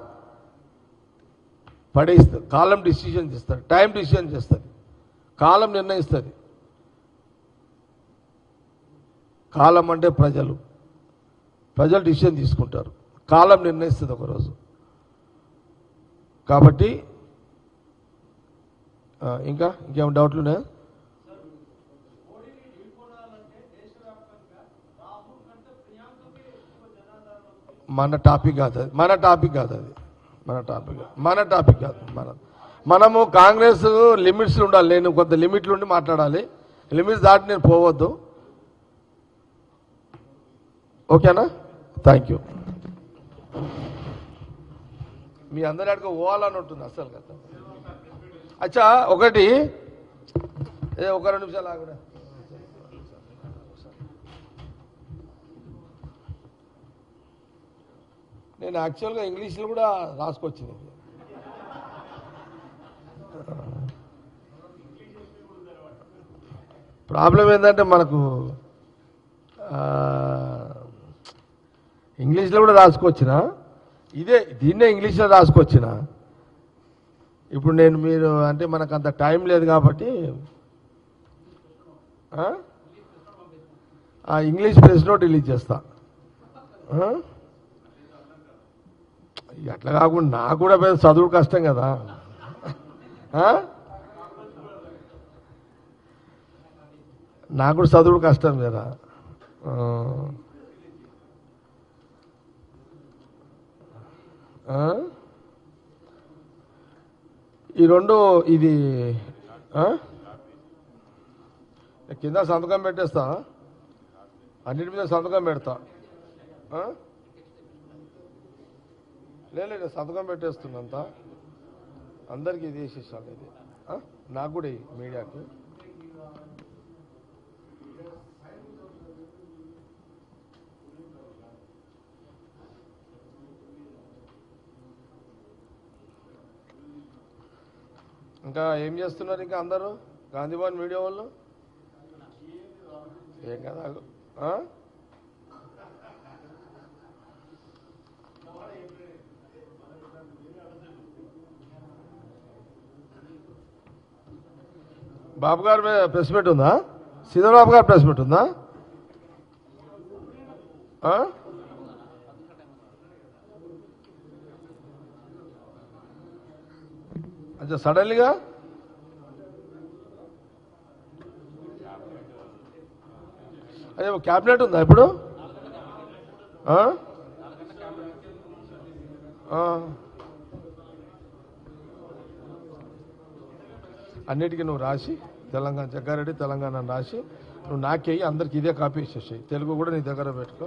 పడేస్తుంది. కాలం డిసిషన్ చేస్తుంది, టైం డిసిషన్ చేస్తుంది, కాలం నిర్ణయిస్తుంది. కాలం అంటే ప్రజలు డిసిషన్ తీసుకుంటారు, కాలం నిర్ణయిస్తుంది ఒకరోజు. కాబట్టి ఇంకేం డౌట్లు ఉన్నాయా? మన టాపిక్ కాదు అది, మనము కాంగ్రెస్ లిమిట్స్లో ఉండాలి. నేను కొంత లిమిట్లు ఉండి మాట్లాడాలి, లిమిట్స్ దాటి నేను పోవద్దు. ఓకేనా? Thank you. మీ అందరి అడిగి పోవాలని ఉంటుంది అసలు కదా. అచ్చా ఒకటి, ఒక 2 నిమిషాలు ఆగుడా. నేను యాక్చువల్గా ఇంగ్లీష్లో కూడా రాసుకొచ్చింది. ప్రాబ్లం ఏంటంటే మనకు ఇంగ్లీష్లో కూడా రాసుకొచ్చిన, దీన్నే ఇంగ్లీష్లో రాసుకొచ్చిన. ఇప్పుడు మీరు అంటే మనకు అంత టైం లేదు కాబట్టి ఇంగ్లీష్ ప్రెస్ నోట్ రిలీజ్ చేస్తా. అట్లా కాకుండా నాకు కూడా పెద్ద చదువు కష్టం కదా. నాకు కూడా చదువు కష్టం కదా. ఆ? ఈ రెండు ఇది ఆ? కింద సంతకం పెట్టేస్తా, అన్నిటి మీద సంతకం పెడతా. ఆ? లేదు సంతకం పెట్టేస్తున్నంత అందరికీ ఇది వేసేసాను. ఇది నాకు కూడా మీడియాకి. ఇంకా ఏం చేస్తున్నారు ఇంకా అందరూ గాంధీభవన్ మీడియా వాళ్ళు? ఏం కదా బాబు గారి ప్రెస్ మీట్ ఉందా? సీతారాబాబు గారు ప్రెస్ మీట్ ఉందా? అచ్చా సడన్లీగా అదే క్యాబినెట్ ఉందా ఇప్పుడు? అన్నిటికీ నువ్వు రాసి తెలంగాణ జగ్గారెడ్డి తెలంగాణ రాసి నువ్వు నాకేయి అందరికి ఇదే కాపీ ఇచ్చేసాయి. తెలుగు కూడా నీ దగ్గర పెట్టుకో.